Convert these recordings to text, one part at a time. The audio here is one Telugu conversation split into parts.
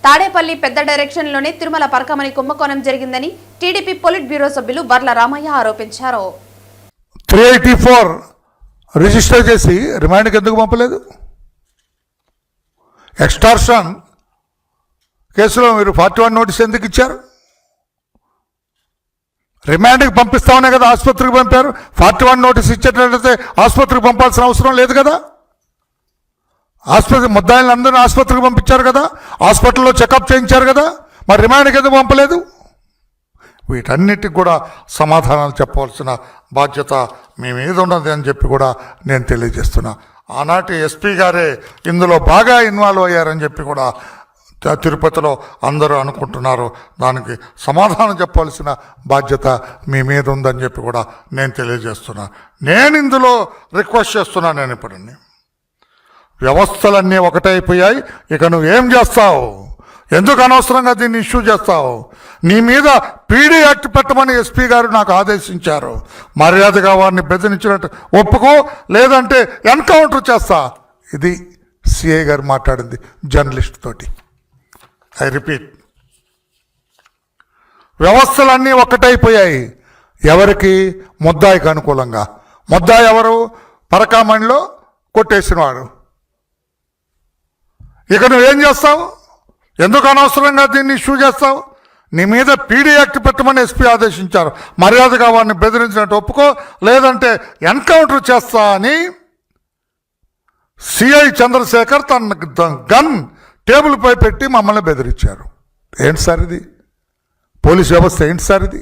తాడేపల్లి పెద్ద డైరెక్షన్లోనే తిరుమల పరకామణి కుంభకోణం జరిగిందని టీడీపీ పొలిట్ బ్యూరో సభ్యులు బర్ల రామయ్య ఆరోపించారు. 384 రిజిస్టర్ చేసి రిమాండ్కి ఎందుకు పంపలేదు? ఎక్స్టార్షన్ కేసులో మీరు 41 నోటీస్ ఎందుకు ఇచ్చారు? రిమాండ్కి పంపిస్తామనే కదా ఆసుపత్రికి పంపారు. 41 నోటీస్ ఇచ్చేటట్లయితే ఆసుపత్రికి పంపాల్సిన అవసరం లేదు కదా. ఆసుపత్రి ముద్దాయిలను అందరినీ ఆసుపత్రికి పంపించారు కదా, హాస్పిటల్లో చెకప్ చేయించారు కదా, మరి రిమాండ్కి ఎందుకు పంపలేదు? వీటన్నిటికి కూడా సమాధానాలు చెప్పవలసిన బాధ్యత మీ మీద ఉన్నది అని చెప్పి కూడా నేను తెలియజేస్తున్నా. ఆనాటి ఎస్పీ గారే ఇందులో బాగా ఇన్వాల్వ్ అయ్యారని చెప్పి కూడా తిరుపతిలో అందరూ అనుకుంటున్నారు. దానికి సమాధానం చెప్పవలసిన బాధ్యత మీ మీద ఉందని చెప్పి కూడా నేను తెలియజేస్తున్నా. నేను ఇందులో రిక్వెస్ట్ చేస్తున్నాను. నేను ఇప్పుడు వ్యవస్థలన్నీ ఒకటైపోయాయి. ఇక నువ్వేం చేస్తావు? ఎందుకు అనవసరంగా దీన్ని ఇష్యూ చేస్తావు? నీ మీద పీడీ యాక్ట్ పెట్టమని ఎస్పీ గారు నాకు ఆదేశించారు. మర్యాదగా వారిని బెదిరించినట్టు ఒప్పుకో, లేదంటే ఎన్కౌంటర్ చేస్తా. ఇది సిఐ గారు మాట్లాడింది జర్నలిస్ట్ తోటి. ఐ రిపీట్, వ్యవస్థలన్నీ ఒక్కటైపోయాయి. ఎవరికి? ముద్దాయికి అనుకూలంగా. ముద్దాయి ఎవరు? పరకామణిలో కొట్టేసినవాడు. ఇక నువ్వేం చేస్తావు? ఎందుకు అనవసరంగా దీన్ని ఇష్యూ చేస్తావు? నీ మీద పీడీ యాక్ట్ పెట్టమని ఎస్పీ ఆదేశించారు. మర్యాదగా వాడిని బెదిరించినట్టు ఒప్పుకో, లేదంటే ఎన్కౌంటర్ చేస్తా అని సిఐ చంద్రశేఖర్ తన గన్ టేబుల్పై పెట్టి మమ్మల్ని బెదిరించారు. ఏంటి సార్ ఇది? పోలీస్ వ్యవస్థ ఏంటి సార్ ఇది?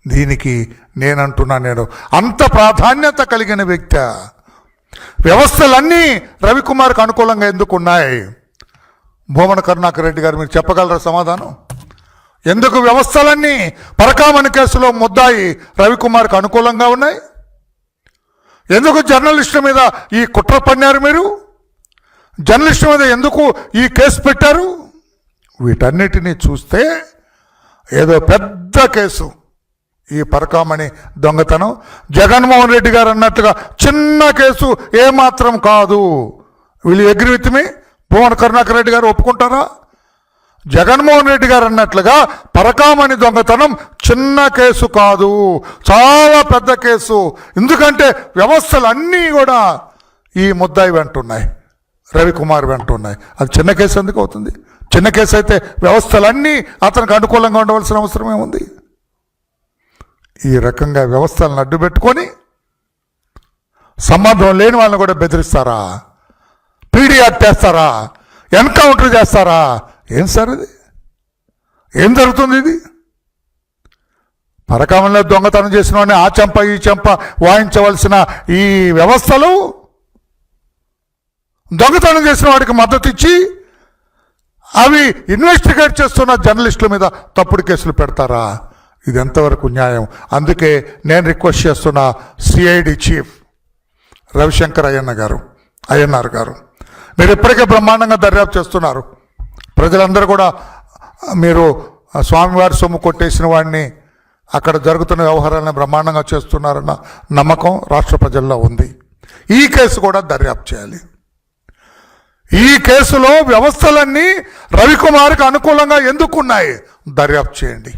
దీనికి నేనంటున్నా, నేను అంత ప్రాధాన్యత కలిగిన వ్యక్తి. వ్యవస్థలన్నీ రవికుమార్కి అనుకూలంగా ఎందుకు ఉన్నాయి? భూమన కరుణాకర్ రెడ్డి గారు మీరు చెప్పగలరా సమాధానం? ఎందుకు వ్యవస్థలన్నీ పరకామణి కేసులో ముద్దాయి రవికుమార్కి అనుకూలంగా ఉన్నాయి? ఎందుకు జర్నలిస్టుల మీద ఈ కుట్ర పన్నారు? మీరు జర్నలిస్టుల మీద ఎందుకు ఈ కేసు పెట్టారు? వీటన్నిటినీ చూస్తే ఏదో పెద్ద కేసు ఈ పరకామణి దొంగతనం. జగన్మోహన్ రెడ్డి గారు అన్నట్టుగా చిన్న కేసు ఏమాత్రం కాదు. వీళ్ళు అగ్రీ విత్ మీ? భువన కరుణాకర్ రెడ్డి గారు ఒప్పుకుంటారా? జగన్మోహన్ రెడ్డి గారు అన్నట్లుగా పరకామణి దొంగతనం చిన్న కేసు కాదు, చాలా పెద్ద కేసు. ఎందుకంటే వ్యవస్థలు అన్నీ కూడా ఈ ముద్దాయి వెంటున్నాయి, రవికుమార్ వెంటున్నాయి. అది చిన్న కేసు ఎందుకు అవుతుంది? చిన్న కేసు అయితే వ్యవస్థలన్నీ అతనికి అనుకూలంగా ఉండవలసిన అవసరం ఏముంది? ఈ రకంగా వ్యవస్థలను అడ్డు పెట్టుకొని సంబంధం లేని వాళ్ళని కూడా బెదిరిస్తారా? పీడీ యాక్ట్ చేస్తారా? ఎన్కౌంటర్ చేస్తారా? ఏం సార్ ఇది? ఏం జరుగుతుంది ఇది? పరకామణిలో దొంగతనం చేసిన వాడిని ఆ చెంప ఈ చెంప వాయించవలసిన ఈ వ్యవస్థలు దొంగతనం చేసిన వాడికి మద్దతు ఇచ్చి అవి ఇన్వెస్టిగేట్ చేస్తున్న జర్నలిస్టుల మీద తప్పుడు కేసులు పెడతారా? ఇది ఎంతవరకు న్యాయం? అందుకే నేను రిక్వెస్ట్ చేస్తున్న సిఐడి చీఫ్ రవిశంకర్ అయ్యన్నార్ గారు, మీరు ఇప్పటికే బ్రహ్మాండంగా దర్యాప్తు చేస్తున్నారు. ప్రజలందరూ కూడా మీరు స్వామివారి సొమ్ము కొట్టేసిన వాడిని, అక్కడ జరుగుతున్న వ్యవహారాలను బ్రహ్మాండంగా చేస్తున్నారన్న నమ్మకం రాష్ట్ర ప్రజల్లో ఉంది. ఈ కేసు కూడా దర్యాప్తు చేయాలి. ఈ కేసులో వ్యవస్థలన్నీ రవికుమార్కి అనుకూలంగా ఎందుకున్నాయి? దర్యాప్తు చేయండి.